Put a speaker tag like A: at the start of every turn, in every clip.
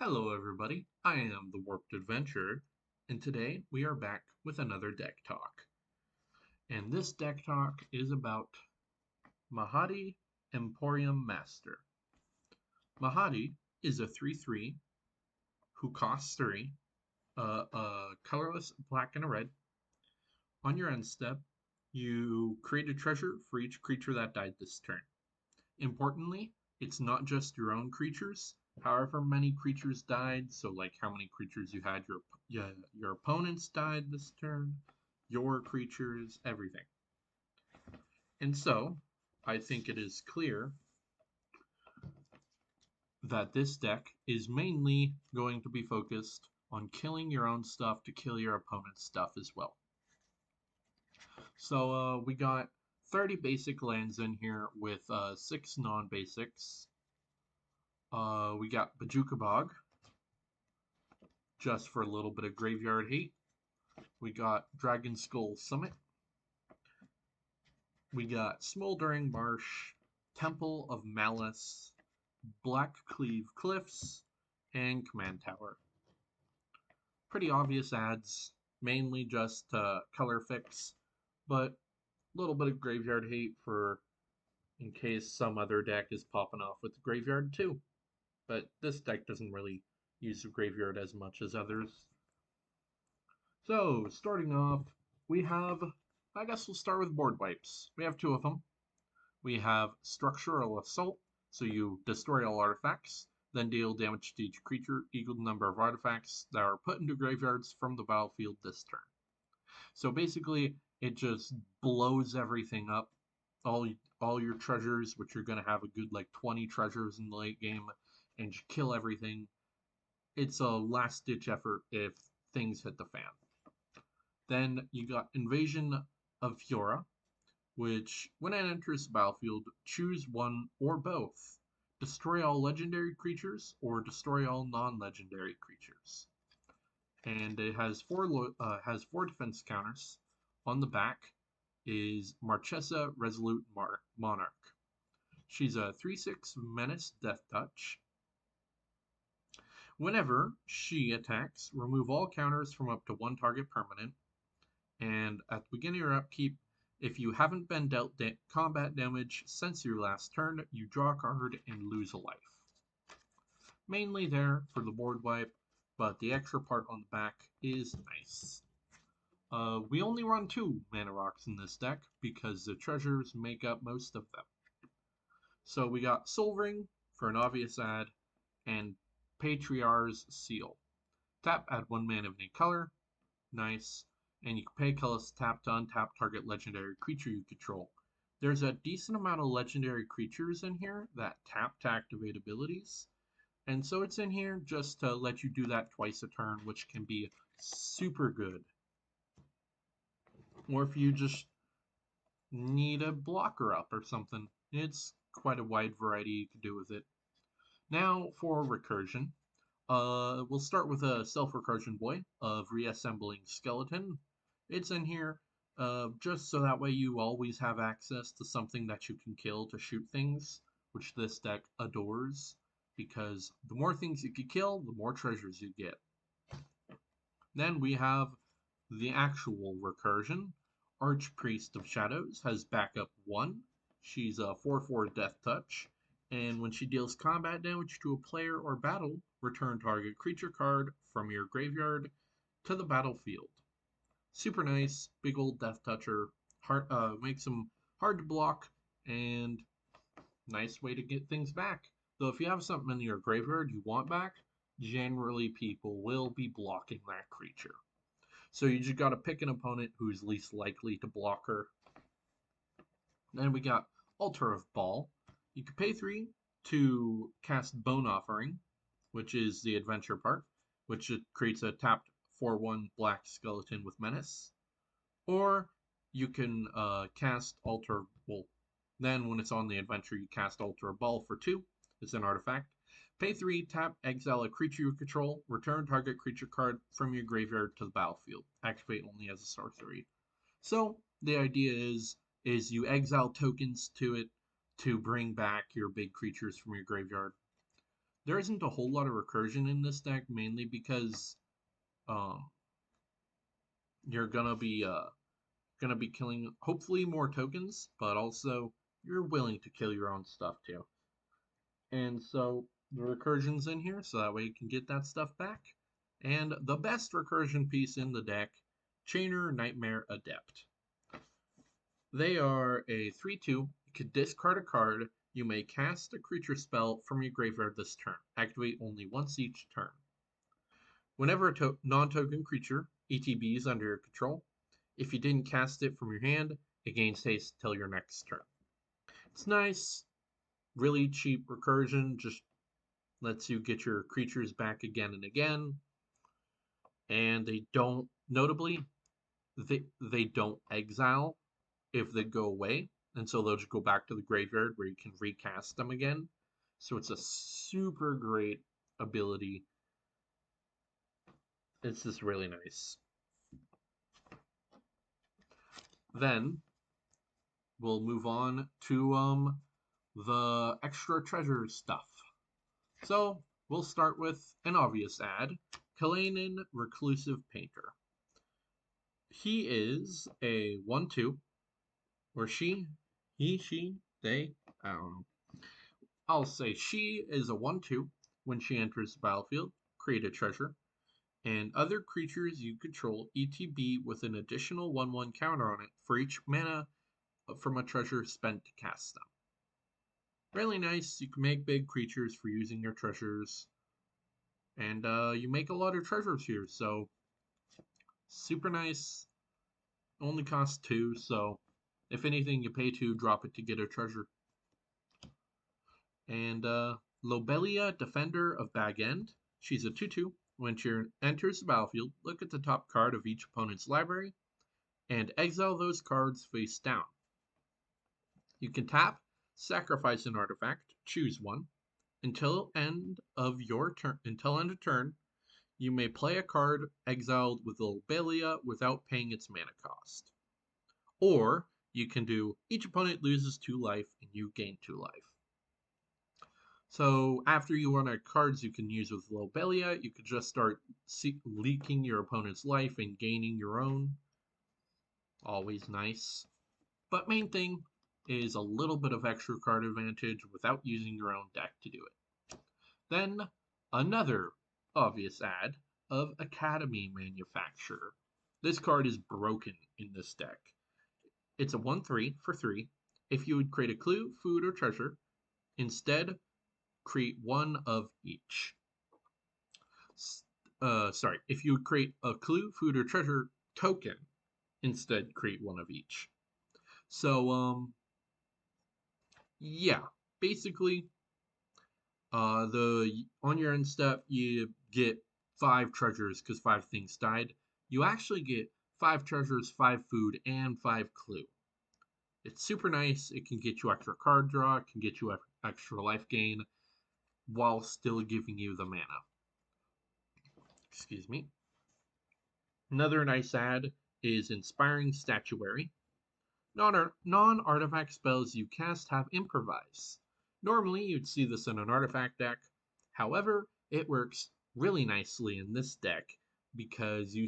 A: Hello, everybody. I am the Warped Adventurer, and today we are back with another deck talk. And this deck talk is about Mahadi Emporium Master. Mahadi is a 3/3 who costs 3, colorless black and a red. On your end step, you create a treasure for each creature that died this turn. Importantly, it's not just your own creatures. However many creatures died, so like how many creatures you had, your opponents died this turn, your creatures, everything. And so, I think it is clear that this deck is mainly going to be focused on killing your own stuff to kill your opponent's stuff as well. So we got 30 basic lands in here with 6 non-basics. We got Bajuka Bog, just for a little bit of graveyard hate. We got Dragon Skull Summit. We got Smoldering Marsh, Temple of Malice, Black Cleave Cliffs, and Command Tower. Pretty obvious ads, mainly just color fix, but a little bit of graveyard hate for in case some other deck is popping off with the graveyard too. But this deck doesn't really use the graveyard as much as others. So, starting off, we have, I guess we'll start with board wipes. We have 2 of them. We have Structural Assault, so you destroy all artifacts, then deal damage to each creature equal to the number of artifacts that are put into graveyards from the battlefield this turn. So basically, it just blows everything up. All your treasures, which you're going to have a good like 20 treasures in the late game, and just kill everything. It's a last-ditch effort if things hit the fan. Then you got Invasion of Fiora, which, when it enters the battlefield, choose one or both. Destroy all legendary creatures or destroy all non-legendary creatures. And it has four defense counters. On the back is Marchesa Resolute Monarch. She's a 3/6 Menace Death Touch. Whenever she attacks, remove all counters from up to 1 target permanent. And at the beginning of your upkeep, if you haven't been dealt combat damage since your last turn, you draw a card and lose a life. Mainly there for the board wipe, but the extra part on the back is nice. We only run 2 mana rocks in this deck because the treasures make up most of them. So we got Soul Ring for an obvious add, and Patriarch's Seal. Tap, add 1 mana of any color. Nice. And you can pay colorless tap to untap target legendary creature you control. There's a decent amount of legendary creatures in here that tap to activate abilities. And so it's in here just to let you do that twice a turn, which can be super good. Or if you just need a blocker up or something, it's quite a wide variety you can do with it. Now for recursion. We'll start with a self-recursion boy of reassembling skeleton. It's in here just so that way you always have access to something that you can kill to shoot things, which this deck adores, because the more things you can kill, the more treasures you get. Then we have the actual recursion. Archpriest of Shadows has backup 1. She's a 4/4 Death Touch. And when she deals combat damage to a player or battle, return target creature card from your graveyard to the battlefield. Super nice, big old death toucher, makes them hard to block, and nice way to get things back. Though if you have something in your graveyard you want back, generally people will be blocking that creature. So you just gotta pick an opponent who's least likely to block her. Then we got Altar of Ball. You can pay 3 to cast Bone Offering, which is the adventure part, which creates a tapped 4/1 black skeleton with menace. Or you can cast Altar. Well, then when it's on the adventure, you cast Altar of Ball for 2. It's an artifact. Pay 3, tap, exile a creature you control, return target creature card from your graveyard to the battlefield. Activate only as a sorcery. So the idea is you exile tokens to it to bring back your big creatures from your graveyard. there isn't a whole lot of recursion in this deck, mainly because um, you're gonna be killing hopefully more tokens, but also you're willing to kill your own stuff too. And so the recursion's in here, so that way you can get that stuff back. And the best recursion piece in the deck, Chainer Nightmare Adept. They are a 3/2. You can discard a card. You may cast a creature spell from your graveyard this turn. Activate only once each turn. Whenever a non-token creature ETB is under your control, if you didn't cast it from your hand, it gains haste till your next turn. It's nice, really cheap recursion, just lets you get your creatures back again and again. And they don't, notably, they don't exile if they go away. And so they'll just go back to the graveyard where you can recast them again. So it's a super great ability. It's just really nice. Then we'll move on to the extra treasure stuff. So we'll start with an obvious ad, Kalanin Reclusive Painter. He is a 1/2, or she, they, I don't know. I'll say she is a 1/2. When she enters the battlefield, create a treasure, and other creatures you control ETB with an additional 1/1 counter on it for each mana from a treasure spent to cast them. Really nice. You can make big creatures for using your treasures, and you make a lot of treasures here, so super nice. Only costs 2, so if anything, you pay 2, drop it to get a treasure. And Lobelia, Defender of Bag End. She's a 2/2. When she enters the battlefield, look at the top card of each opponent's library and exile those cards face down. You can tap, sacrifice an artifact, choose one. Until end of turn, you may play a card exiled with Lobelia without paying its mana cost. Or you can do each opponent loses 2 life and you gain 2 life. So after you run out of cards you can use with Lobelia, you could just start leaking your opponent's life and gaining your own. Always nice. But main thing is a little bit of extra card advantage without using your own deck to do it. Then another obvious ad of Academy Manufacturer. This card is broken in this deck. It's a 1/3 for 3. If you would create a clue, food, or treasure, instead create one of each. If you would create a clue, food, or treasure token, instead create one of each. So, yeah, basically, on your end step, you get 5 treasures because 5 things died. You actually get 5 treasures, 5 food, and 5 clue. It's super nice. It can get you extra card draw. It can get you extra life gain while still giving you the mana. Excuse me. Another nice ad is Inspiring Statuary. Non-artifact spells you cast have improvise. Normally you'd see this in an artifact deck. However, it works really nicely in this deck because you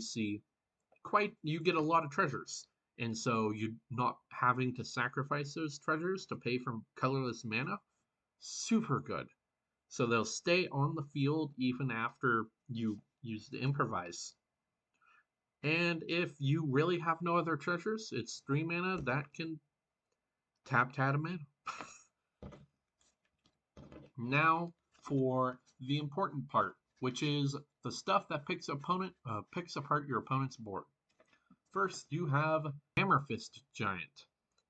A: get a lot of treasures. And so you're not having to sacrifice those treasures to pay for colorless mana. Super good. So they'll stay on the field even after you use the improvise. And if you really have no other treasures, it's 3 mana that can tap a mana. Now for the important part, which is the stuff that picks apart your opponent's board. First, you have Hammer Fist Giant.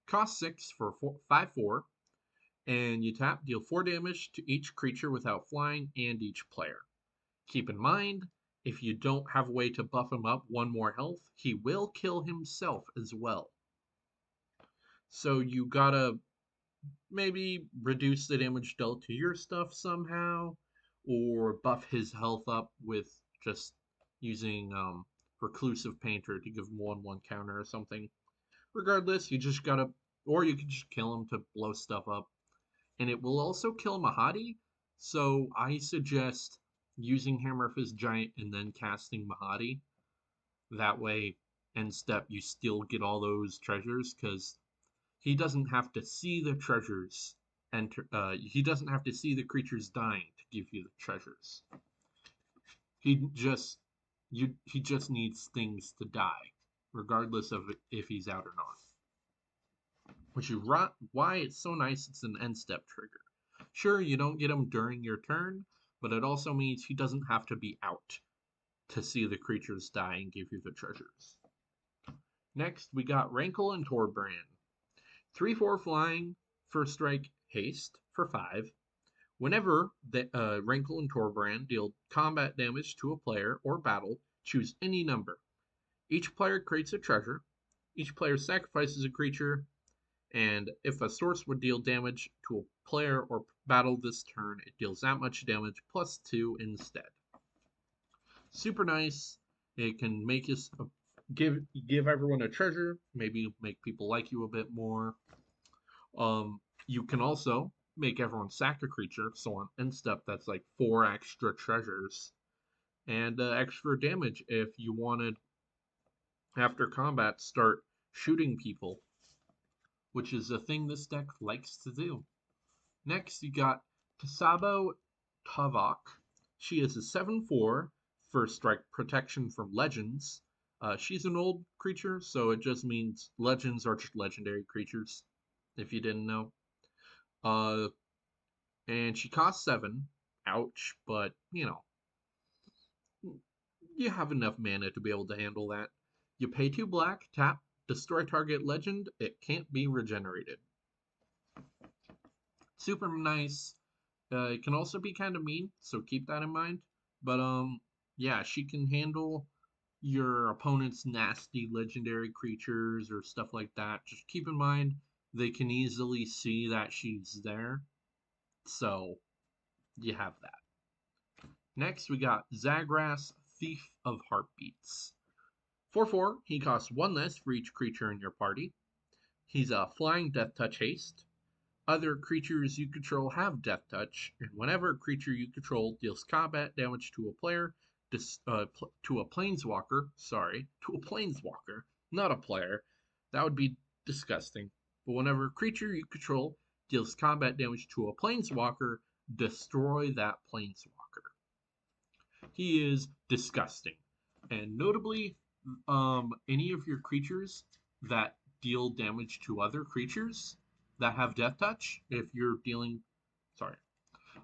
A: Cost 6 for 5/4, and you tap, deal 4 damage to each creature without flying and each player. Keep in mind, if you don't have a way to buff him up 1 more health, he will kill himself as well. So you gotta maybe reduce the damage dealt to your stuff somehow, or buff his health up with just using Reclusive Painter to give him 1/1 counter or something. Regardless, you just gotta, or you can just kill him to blow stuff up. And it will also kill Mahadi, So I suggest using Hammer Fist Giant and then casting Mahadi. That way, end step, you still get all those treasures because he doesn't have to see the treasures enter. He doesn't have to see the creatures dying to give you the treasures. He just he just needs things to die, regardless of if he's out or not. Which is why it's so nice. It's an end step trigger. Sure, you don't get him during your turn, but it also means he doesn't have to be out to see the creatures die and give you the treasures. Next, we got Rankle and Torbrand. 3/4 flying, first strike, haste for 5. Whenever the Rankle and Torbrand deal combat damage to a player or battle, choose any number. Each player creates a treasure. Each player sacrifices a creature, and if a source would deal damage to a player or battle this turn, it deals that much damage plus 2 instead. Super nice. It can make us give everyone a treasure, maybe make people like you a bit more. You can also make everyone sack a creature, so on end step that's like 4 extra treasures and extra damage if you wanted after combat start shooting people, which is a thing this deck likes to do. Next, you got Tasabo Tavok. She is a 7/4 first strike protection from legends. She's an old creature, so it just means legends are just legendary creatures, if you didn't know. Uh, and she costs 7. Ouch, but you know, you have enough mana to be able to handle that. You pay 2 black, tap, destroy target legend, it can't be regenerated. Super nice. It can also be kind of mean, so keep that in mind. But yeah, she can handle your opponent's nasty legendary creatures or stuff like that. Just keep in mind they can easily see that she's there. So you have that. Next, we got Zagras, Thief of Heartbeats. 4/4, he costs 1 less for each creature in your party. He's a flying death touch haste. Other creatures you control have death touch, and whenever a creature you control deals combat damage to a player, to a planeswalker, not a player, that would be disgusting. But whenever a creature you control deals combat damage to a planeswalker, destroy that planeswalker. He is disgusting. And notably, any of your creatures that deal damage to other creatures that have death touch, if you're dealing, sorry,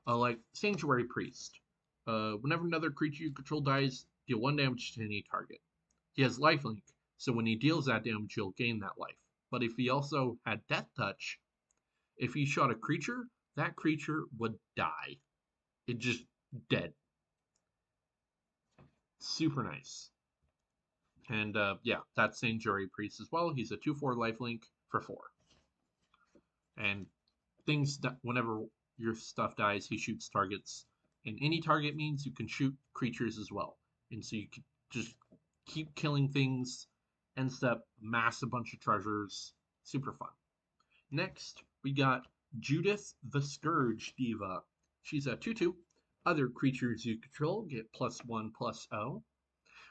A: like Sanctuary Priest. Whenever another creature you control dies, deal 1 damage to any target. He has lifelink, so when he deals that damage, you'll gain that life. But if he also had death touch, if he shot a creature, that creature would die. It just dead. Super nice. And yeah, that's Sanctuary Priest as well. He's a 2/4 lifelink for 4. And things that whenever your stuff dies, he shoots targets. And any target means you can shoot creatures as well. And so you can just keep killing things, end step, mass a bunch of treasures. Super fun. Next, we got Judith the Scourge Diva. She's a 2/2. Other creatures you control get +1/+0.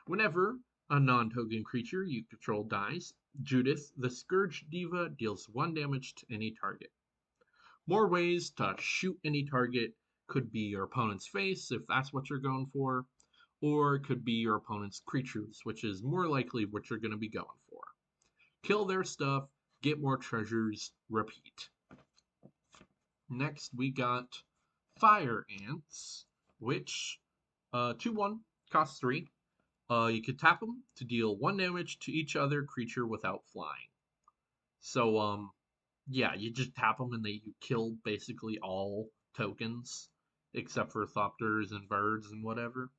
A: Whenever a non-token creature you control dies, Judith the Scourge Diva deals 1 damage to any target. More ways to shoot any target could be your opponent's face, if that's what you're going for, or it could be your opponent's creatures, which is more likely what you're going to be going for. Kill their stuff, get more treasures, repeat. Next, we got Fire Ants, which 2/1 costs 3. You could tap them to deal 1 damage to each other creature without flying. So, yeah, you just tap them and you kill basically all tokens except for thopters and birds and whatever.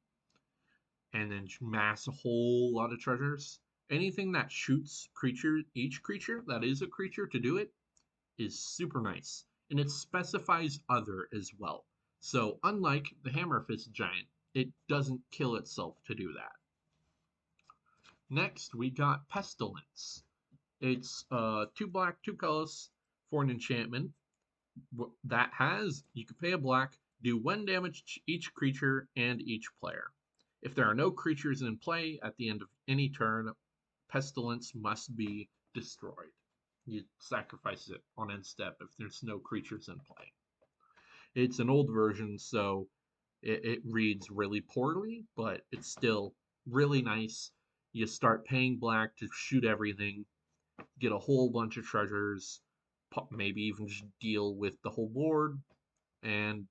A: And then mass a whole lot of treasures. Anything that shoots each creature that is a creature to do it is super nice. And it specifies other as well. So unlike the Hammer Fist Giant, it doesn't kill itself to do that. Next, we got Pestilence. It's 2 black, 2 colors for an enchantment that has, you can pay a black, Do 1 damage to each creature and each player. If there are no creatures in play at the end of any turn, Pestilence must be destroyed. You sacrifice it on end step if there's no creatures in play. It's an old version, so it reads really poorly, but it's still really nice. You start paying black to shoot everything, get a whole bunch of treasures, maybe even just deal with the whole board, and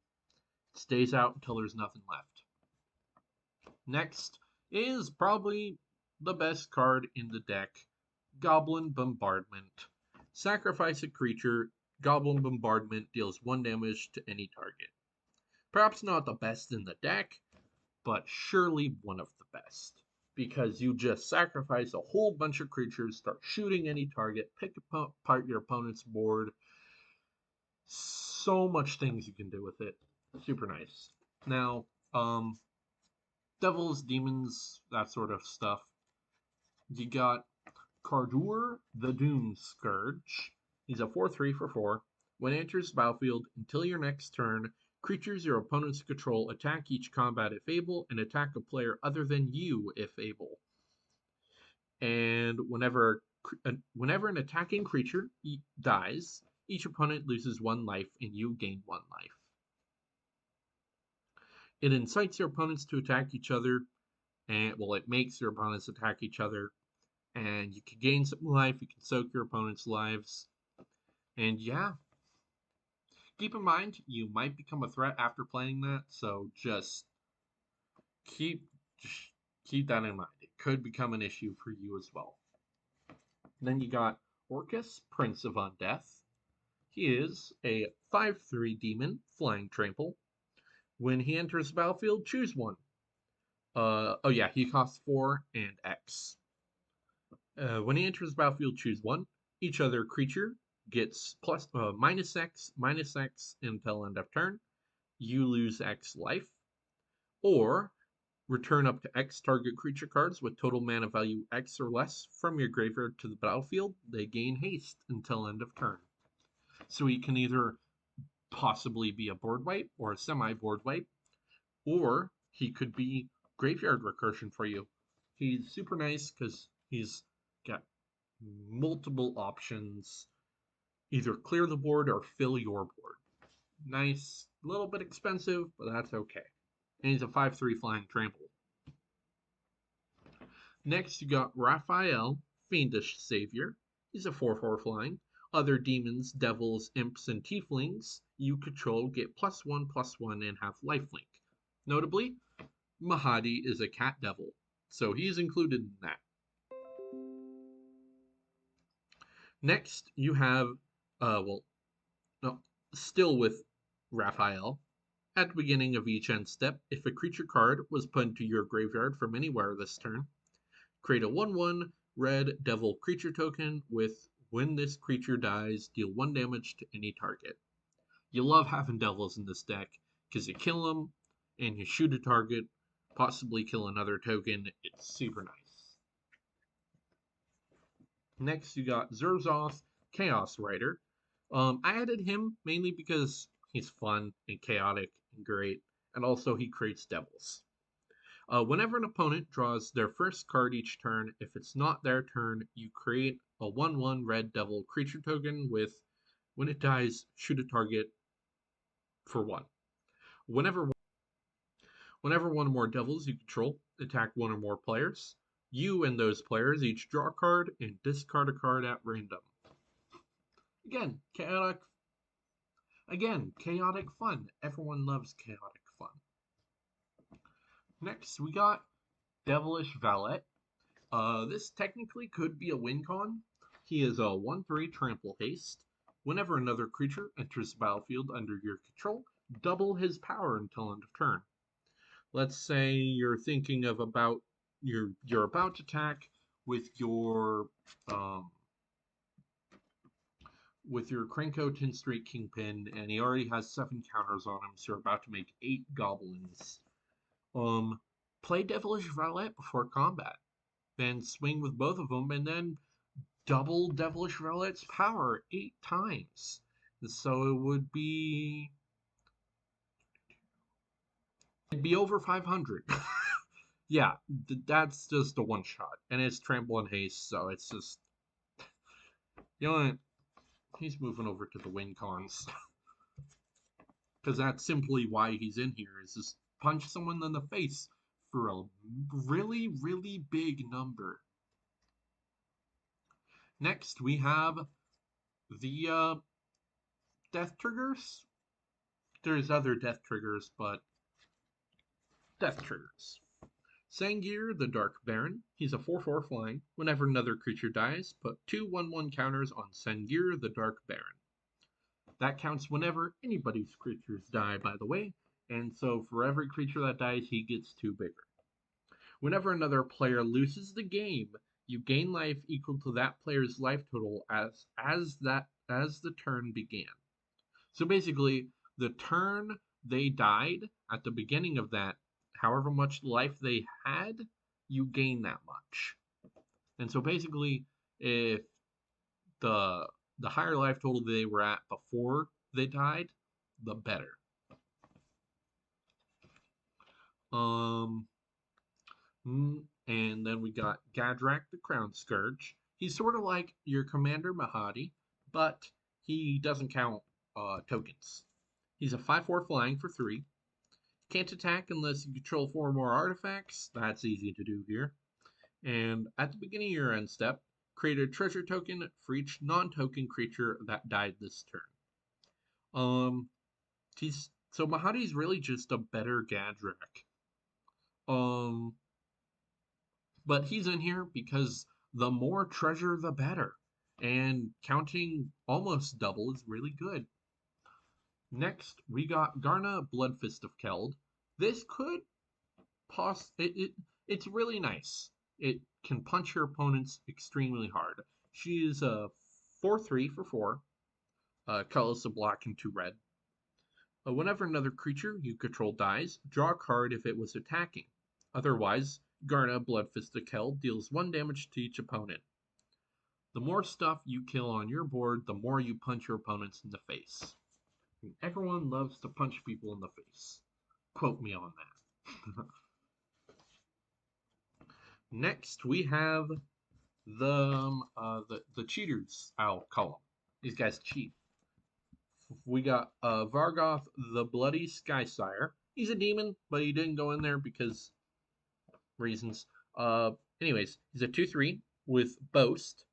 A: stays out until there's nothing left. Next is probably the best card in the deck, Goblin Bombardment. Sacrifice a creature, Goblin Bombardment deals 1 damage to any target. Perhaps not the best in the deck, but surely one of the best. Because you just sacrifice a whole bunch of creatures, start shooting any target, pick apart your opponent's board. So much things you can do with it. Super nice. Now, devils, demons, that sort of stuff. You got Kardur the Doom Scourge. He's a 4/3 for 4. When it enters the battlefield, until your next turn, creatures your opponents control attack each combat if able, and attack a player other than you if able. And whenever an attacking creature dies, each opponent loses 1 life and you gain 1 life. It incites your opponents to attack each other, and it makes your opponents attack each other, and you can gain some life, you can soak your opponent's lives, and yeah. Keep in mind, you might become a threat after playing that, so just keep keep that in mind. It could become an issue for you as well. Then you got Orcus, Prince of Undeath. He is a 5/3 demon, flying trample. When he enters the battlefield, choose one. He costs 4 and X. When he enters the battlefield, choose one. Each other creature gets minus X until end of turn. You lose X life. Or return up to X target creature cards with total mana value X or less from your graveyard to the battlefield. They gain haste until end of turn. So he can either possibly be a board wipe or a semi-board wipe, or he could be graveyard recursion for you. He's super nice because he's got multiple options. Either clear the board or fill your board. Nice, a little bit expensive, but that's okay. And he's a 5/3 flying trample. Next, you got Raphael, Fiendish Savior. He's a 4/4 flying. Other demons, devils, imps, and tieflings you control get +1/+1 and have lifelink. Notably, Mahadi is a cat devil, so he's included in that. Next, you have, still with Raphael. At the beginning of each end step, if a creature card was put into your graveyard from anywhere this turn, create a 1/1 red devil creature token with when this creature dies, deal 1 damage to any target. You love having devils in this deck because you kill them and you shoot a target, possibly kill another token. It's super nice. Next, you got Zerzoth, Chaos Rider. I added him mainly because he's fun and chaotic and great, and also he creates devils. Whenever an opponent draws their first card each turn, if it's not their turn, you create a 1/1 red devil creature token with, when it dies, shoot a target for 1. Whenever one or more devils you control attack one or more players, you and those players each draw a card and discard a card at random. Again, chaotic fun. Everyone loves chaotic fun. Next, we got Devilish Valet. This technically could be a win con. He is a 1/3 trample haste. Whenever another creature enters the battlefield under your control, double his power until end of turn. Let's say you're thinking of you're about to attack with your Krenko 10 Street Kingpin, and he already has 7 counters on him, so you're about to make 8 goblins. Play Devilish Valet before combat. Then swing with both of them, and then double Devilish Valet's power 8 times. So it would be It'd be over 500. Yeah, that's just a one shot, and it's trample and haste, so it's just you know he's moving over to the win cons because that's simply why he's in here is just punch someone in the face for a really really big number. Next we have the death triggers. There's other death triggers, but death triggers. Sangir, the Dark Baron. He's a 4/4 flying. Whenever another creature dies, put two 1/1 counters on Sangir, the Dark Baron. That counts whenever anybody's creatures die, by the way, and so for every creature that dies, he gets two bigger. Whenever another player loses the game, you gain life equal to that player's life total as the turn began. So basically, the turn they died at the beginning of that, however much life they had, you gain that much. And so basically, if the the higher life total they were at before they died, the better. Um, and then we got Gadrak the Crown Scourge. He's sort of like your Commander Mahadi, but he doesn't count tokens. He's a 5/4 flying for 3. Can't attack unless you control 4 or more artifacts. That's easy to do here. And at the beginning of your end step, create a treasure token for each non-token creature that died this turn. He's so Mahadi's really just a better Gadrak. Um, but he's in here because the more treasure, the better. And counting almost double is really good. Next, we got Garna, Bloodfist of Keld. This could it's really nice. It can punch your opponents extremely hard. She is a 4/3 for 4, colorless of black and 2 red. Whenever another creature you control dies, draw a card if it was attacking. Otherwise, Garna, Bloodfist of Keld deals 1 damage to each opponent. The more stuff you kill on your board, the more you punch your opponents in the face. And everyone loves to punch people in the face. Quote me on that. Next, we have the cheaters. I'll call them. These guys cheat. We got Vargoth, the Bloody Skysire. He's a demon, but he didn't go in there because reasons. Uh, Anyways, he's a 2/3 with Boast.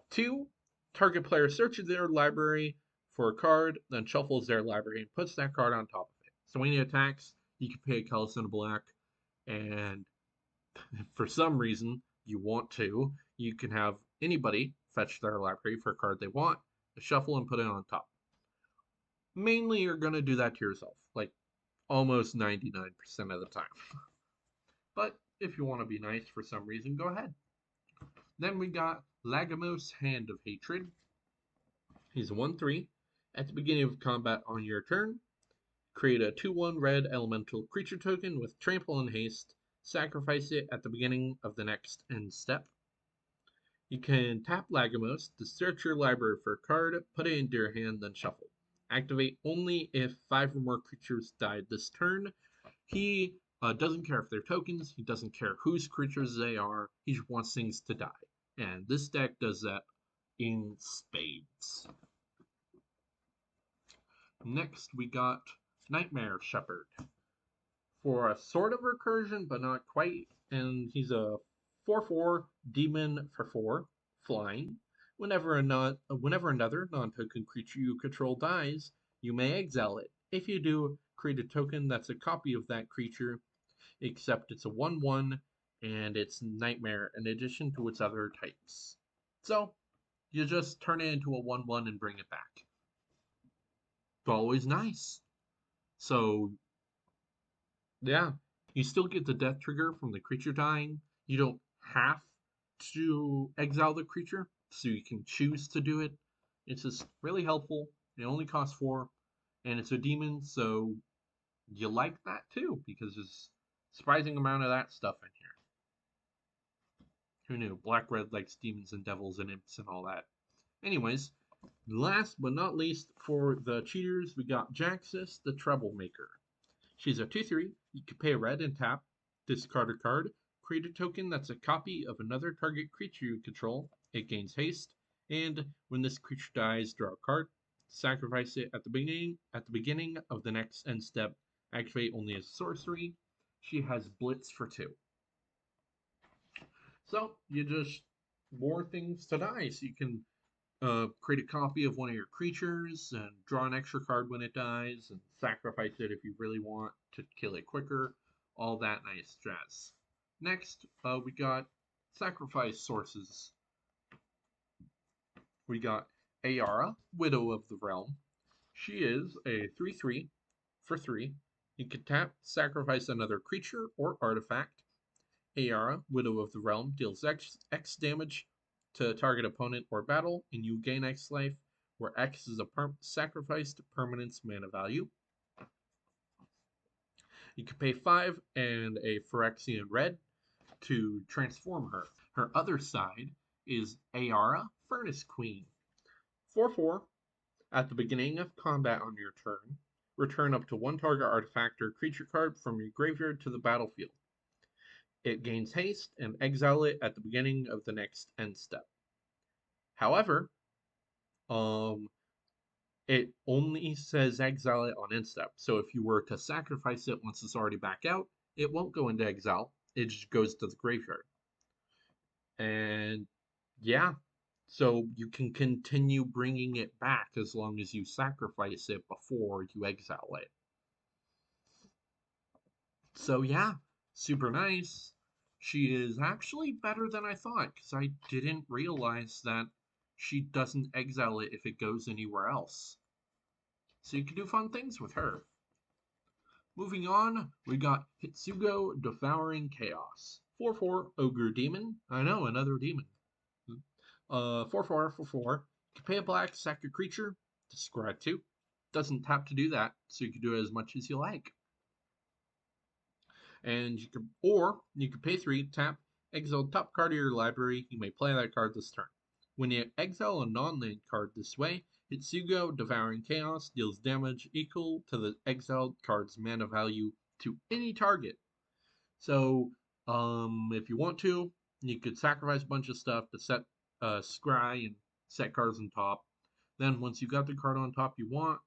A: 2, target player searches their library for a card, then shuffles their library and puts that card on top of it. So when he attacks, you can pay a colorless and a black, and if for some reason you want to, you can have anybody fetch their library for a card they want, shuffle and put it on top. Mainly you're going to do that to yourself, like almost 99% of the time. But if you want to be nice for some reason, go ahead. Then we got Lagomos, Hand of Hatred. He's a 1/3. At the beginning of combat on your turn, create a 2/1 red elemental creature token with trample and haste. Sacrifice it at the beginning of the next end step. You can tap Lagomos to search your library for a card, put it into your hand, then shuffle. Activate only if 5 or more creatures died this turn. He doesn't care if they're tokens, he doesn't care whose creatures they are, he just wants things to die. And this deck does that in spades. Next, we got Nightmare Shepherd. For a sort of recursion, but not quite, and he's a 4/4 demon for 4, flying. Whenever another non-token creature you control dies, you may exile it. If you do, create a token that's a copy of that creature, except it's a 1/1 and it's Nightmare in addition to its other types. So, you just turn it into a 1/1 and bring it back. It's always nice. So, yeah, you still get the death trigger from the creature dying. You don't have to exile the creature, so you can choose to do it. It's just really helpful. It only costs 4, and it's a demon, so you like that too, because there's a surprising amount of that stuff in here. Who knew? Black Red likes demons and devils and imps and all that. Anyways, last but not least, for the cheaters, we got Jaxus, the Troublemaker. She's a 2/3. You can pay a red and tap, discard a card, create a token that's a copy of another target creature you control. It gains haste, and when this creature dies, draw a card. Sacrifice it at the beginning of the next end step. Activate only as a sorcery. She has Blitz for 2. So you just more things to die. So you can create a copy of one of your creatures and draw an extra card when it dies and sacrifice it if you really want to kill it quicker. All that nice jazz. Next, we got sacrifice sources. We got Ayara, Widow of the Realm. She is a 3/3 for 3. You can tap, sacrifice another creature or artifact. Ayara, Widow of the Realm, deals X damage to target opponent or battle, and you gain X life, where X is a sacrificed permanent's mana value. You can pay 5 and a Phyrexian red to transform her. Her other side is Ayara, Furnace Queen. 4/4. At the beginning of combat on your turn, return up to one target artifact or creature card from your graveyard to the battlefield. It gains haste and exile it at the beginning of the next end step. However, it only says exile it on end step. So if you were to sacrifice it once it's already back out, it won't go into exile. It just goes to the graveyard. And yeah, so you can continue bringing it back as long as you sacrifice it before you exile it. So yeah, super nice. She is actually better than I thought because I didn't realize that she doesn't exile it if it goes anywhere else. So you can do fun things with her. Moving on, we got Hitsugo Devouring Chaos. 4/4 Ogre Demon. I know, another demon. 4/4 for 4. You can pay a black, sack a creature, discard 2. Doesn't tap to do that, so you can do it as much as you like. And you can pay 3, tap, exile top card of your library. You may play that card this turn. When you exile a non-land card this way, Hitsugo Devouring Chaos deals damage equal to the exiled card's mana value to any target. So, if you want to, you could sacrifice a bunch of stuff to set scry and set cards on top. Then once you got the card on top you want,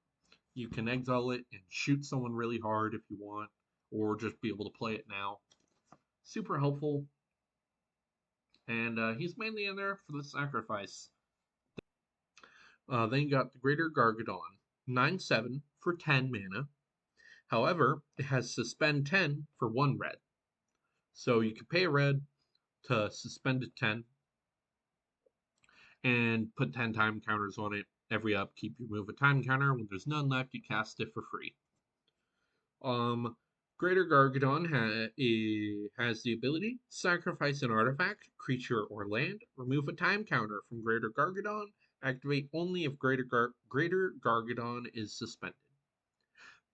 A: you can exile it and shoot someone really hard if you want, or just be able to play it now. Super helpful. And he's mainly in there for the sacrifice. Then you got the Greater Gargadon, 9/7 for 10 mana. However, it has Suspend 10 for 1 red. So you can pay a red to suspend a 10 and put 10 time counters on it. Every upkeep you remove a time counter. When there's none left, you cast it for free. Greater Gargadon has the ability sacrifice an artifact, creature, or land, remove a time counter from Greater Gargadon, activate only if Greater Gargadon is suspended.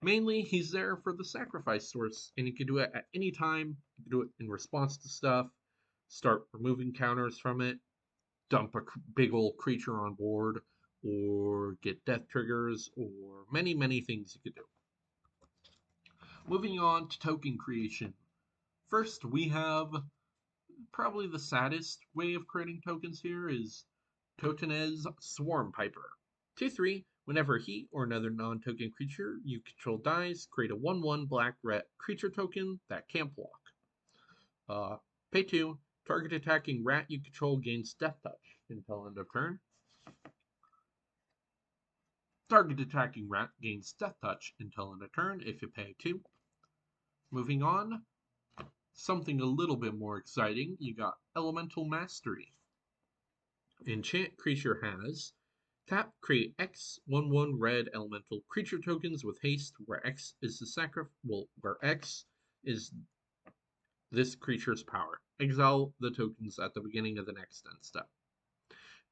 A: Mainly, he's there for the sacrifice source, and you can do it at any time. You can do it in response to stuff, start removing counters from it, dump a big old creature on board, or get death triggers, or many, many things you could do. Moving on to token creation. First, we have probably the saddest way of creating tokens here is Totenez Swarm Piper. 2/3, whenever he or another non-token creature you control dies, create a 1/1 black-red creature token that can't block. Pay 2, target attacking rat you control gains Death Touch until end of turn. Target attacking rat gains Death Touch until end of turn if you pay 2. Moving on, something a little bit more exciting, you got Elemental Mastery. Enchant creature has tap, create X 1/1 red elemental creature tokens with haste, where X is where X is this creature's power. Exile the tokens at the beginning of the next end step.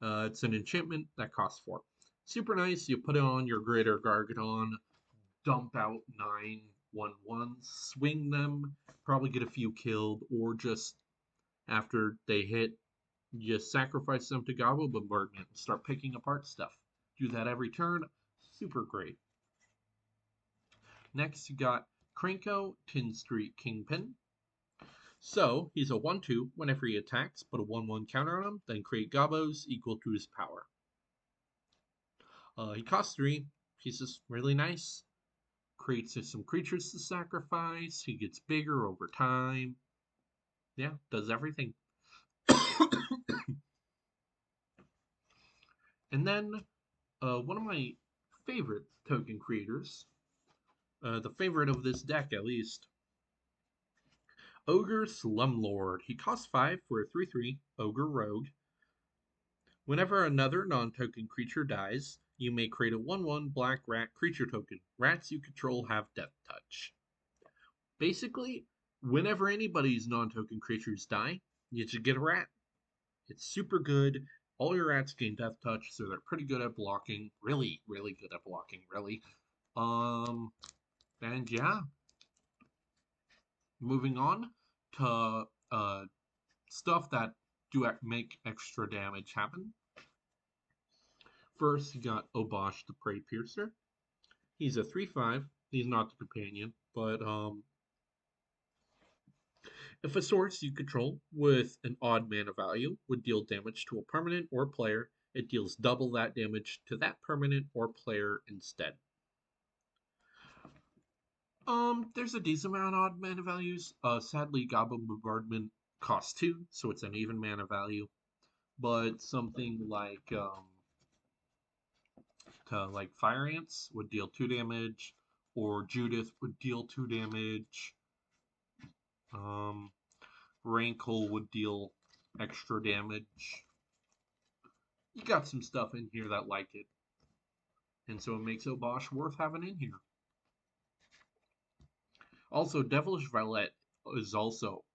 A: It's an enchantment that costs 4. Super nice. You put it on your Greater Gargadon, dump out 9 1/1s, swing them, probably get a few killed, or just after they hit, you sacrifice them to Gobble Bombardment and start picking apart stuff. Do that every turn. Super great. Next, you got Krenko, Tin Street Kingpin. So he's a 1/2 whenever he attacks, put a 1/1 counter on him, then create gobos equal to his power. He costs 3. He's just really nice. Creates some creatures to sacrifice. He gets bigger over time. Yeah, does everything. And then one of my favorite token creators, the favorite of this deck at least, Ogre Slumlord. He costs 5 for a 3/3 Ogre Rogue. Whenever another non-token creature dies, you may create a 1/1 black rat creature token. Rats you control have death touch. Basically, whenever anybody's non-token creatures die, you should get a rat. It's super good. All your rats gain death touch, so they're pretty good at blocking. Really, really good at blocking, really. And yeah. Moving on to stuff that do make extra damage happen. First, you got Obosh the Prey Piercer. He's a 3/5. He's not the companion, but if a source you control with an odd mana value would deal damage to a permanent or player, it deals double that damage to that permanent or player instead. There's a decent amount of odd mana values. Sadly, Goblin Bombardment costs 2, so it's an even mana value. But something like Fire Ants would deal 2 damage, or Judith would deal 2 damage. Rankle would deal extra damage. You got some stuff in here that like it, and so it makes Obosh worth having in here. Also, Devilish Valet is also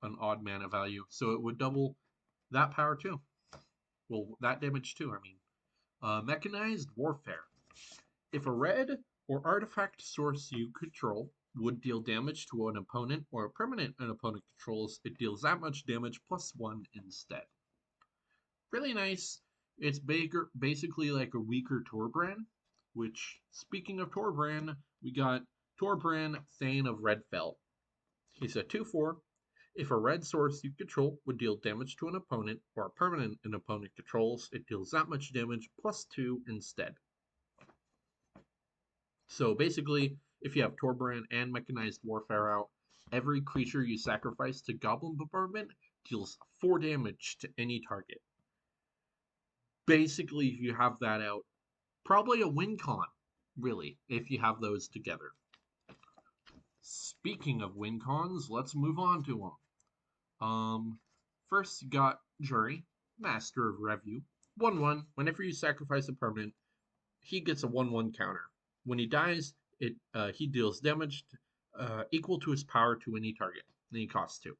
A: an odd mana value, so it would double that power too. Well, that damage too, I mean. Mechanized Warfare. If a red or artifact source you control would deal damage to an opponent or a permanent an opponent controls, it deals that much damage plus 1 instead. Really nice. It's basically like a weaker Torbran, which, speaking of Torbran, we got Torbran, Thane of Redfell. He's a 2/4. If a red source you control would deal damage to an opponent or a permanent an opponent controls, it deals that much damage plus 2 instead. So basically, if you have Torbran and Mechanized Warfare out, every creature you sacrifice to Goblin Bombardment deals 4 damage to any target. Basically, if you have that out, probably a win con, really, if you have those together. Speaking of win cons, let's move on to them. First you got Jury, Master of Review. 1/1. Whenever you sacrifice a permanent, he gets a 1/1 counter. When he dies, he deals damage equal to his power to any target. And he costs 2.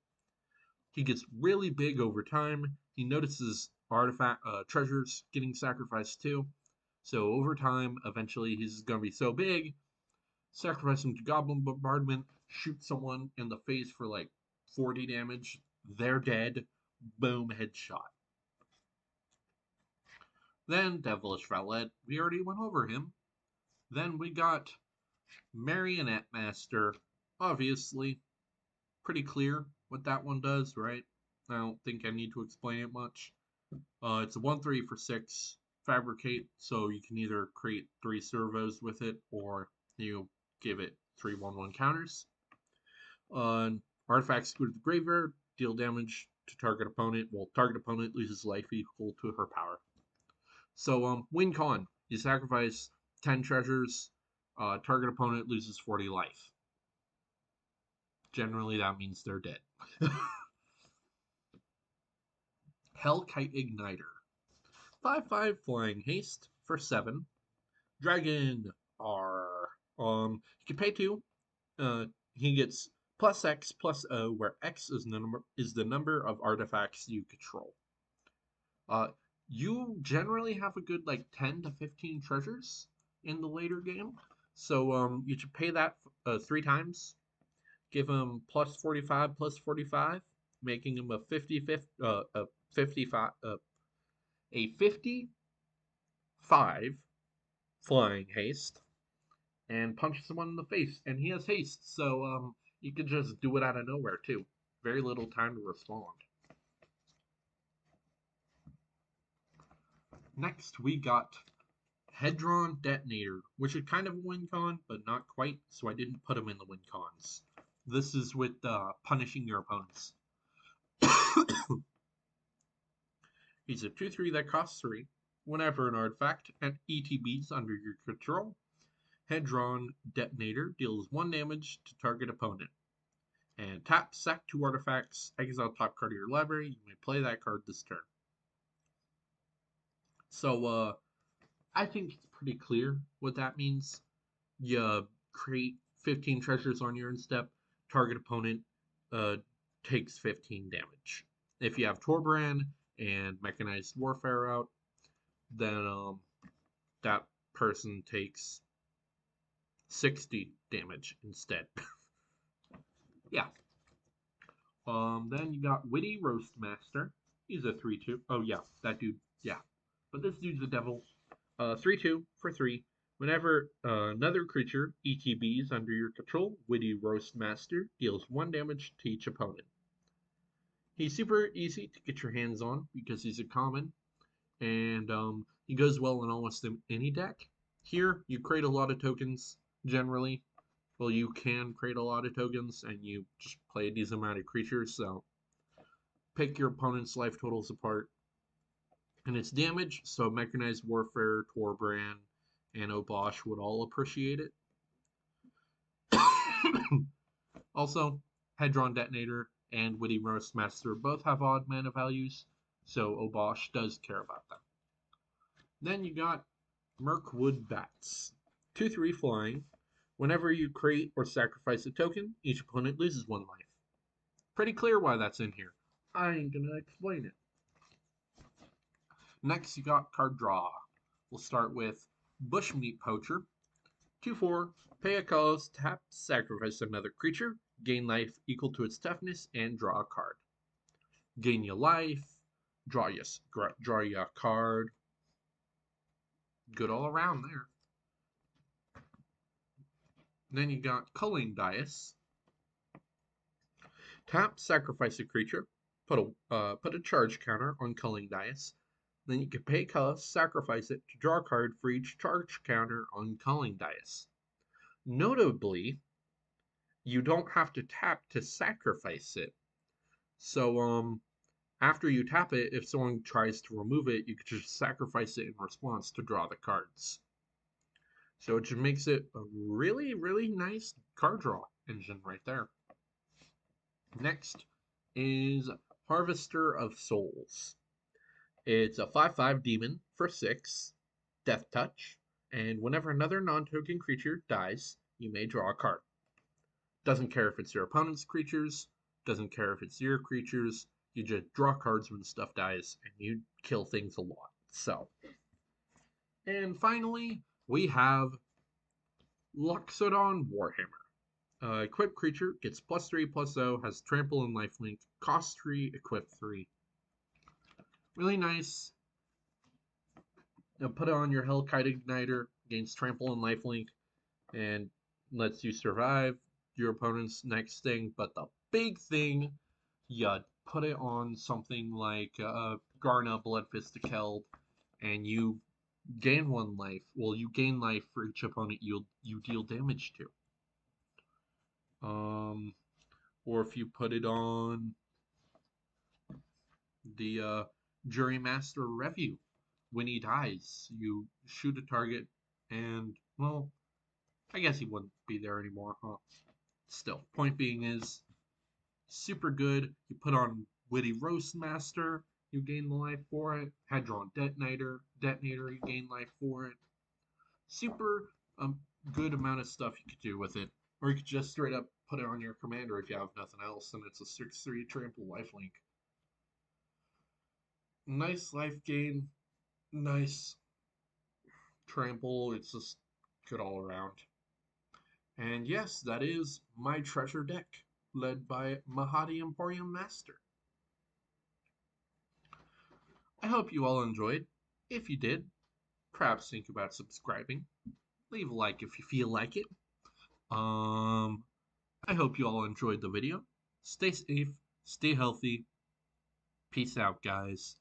A: He gets really big over time. He notices artifact treasures getting sacrificed too. So over time, eventually he's gonna be so big, sacrifice him to Goblin Bombardment, shoot someone in the face for like 40 damage. They're dead. Boom, headshot. Then Devilish Valet, we already went over him. Then we got Marionette Master. Obviously, pretty clear what that one does, right? I don't think I need to explain it much. It's a 1/3 for 6 fabricate, so you can either create 3 servos with it or you give it 3 1/1 counters. Artifacts go to the graveyard, deal damage to target opponent. Well, target opponent loses life equal to her power. So, win con. You sacrifice 10 treasures, target opponent loses 40 life. Generally, that means they're dead. Hellkite Igniter. 5/5 Flying Haste for 7. Dragon R. You can pay 2. He gets plus X plus O, where X is the number of artifacts you control. You generally have a good like 10 to 15 treasures in the later game, so you should pay that 3 times. Give him plus 45 plus 45, making him a 55 a 55 flying haste. and punches someone in the face, and he has haste, so you can just do it out of nowhere too. Very little time to respond. Next, we got Hedron Detonator, which is kind of a win con, but not quite, so I didn't put him in the win cons. This is with punishing your opponents. He's a 2/3 that costs 3. Whenever an artifact and ETBs under your control, Hedron Detonator deals 1 damage to target opponent. And tap, sack 2 artifacts, exile top card of your library. You may play that card this turn. So, I think it's pretty clear what that means. You create 15 treasures on your end step, target opponent uh, takes 15 damage. If you have Torbrand and Mechanized Warfare out, then that person takes 60 damage instead. Yeah. Then you got Witty Roastmaster. He's a 3/2. Oh yeah, that dude. Yeah. But this dude's a devil. 3/2 for 3. Whenever another creature ETBs under your control, Witty Roastmaster deals 1 damage to each opponent. He's super easy to get your hands on because he's a common, and he goes well in almost any deck. Here, you create a lot of tokens generally. Well, you can create a lot of tokens, and you just play a decent amount of creatures, so pick your opponent's life totals apart. And its damage, so Mechanized Warfare, Torbrand, and Obosh would all appreciate it. Also, Hedron Detonator and Witty Roastmaster both have odd mana values, so Obosh does care about them. Then you got Mirkwood Bats. 2/3 flying. Whenever you create or sacrifice a token, each opponent loses 1 life. Pretty clear why that's in here. I ain't gonna explain it. Next, you got card draw. We'll start with Bushmeat Poacher. 2/4, pay a cost, tap, sacrifice another creature, gain life equal to its toughness, and draw a card. Gain your life, draw you a card. Good all around there. Then you got Culling Dice. Tap, sacrifice a creature, put a charge counter on Culling Dice. Then you can pay cost, sacrifice it to draw a card for each charge counter on Culling Dice. Notably, you don't have to tap to sacrifice it. So, after you tap it, if someone tries to remove it, you can just sacrifice it in response to draw the cards. So it just makes it a really, really nice card draw engine right there. Next is Harvester of Souls. It's a 5/5 demon for 6, Death Touch, and whenever another non-token creature dies, you may draw a card. Doesn't care if it's your opponent's creatures, doesn't care if it's your creatures, you just draw cards when stuff dies, and you kill things a lot. So, and finally, we have Loxodon Warhammer. Equipped creature gets +3/+0, has trample and lifelink, cost 3, equip 3. Really nice. Put it on your Hellkite Igniter, gains trample and lifelink, and lets you survive your opponent's next thing. But the big thing, you put it on something like Garna, Bloodfist of Keld, and you gain 1 life. Well, you gain life for each opponent you deal damage to. Or if you put it on the Jurymaster Review, when he dies, you shoot a target, and well, I guess he wouldn't be there anymore, huh? Still, point being is super good. You put on Witty Roastmaster, you gain the life for it. Hedron Detonator, you gain life for it. Super good amount of stuff you could do with it. Or you could just straight up put it on your commander if you have nothing else, and it's a 6/3 trample lifelink. Nice life gain, nice trample. It's just good all around. And yes, that is my treasure deck, led by Mahadi Emporium Master. I hope you all enjoyed. If you did, perhaps think about subscribing. Leave a like if you feel like it. Um, I hope you all enjoyed the video. Stay safe, stay healthy. Peace out, guys.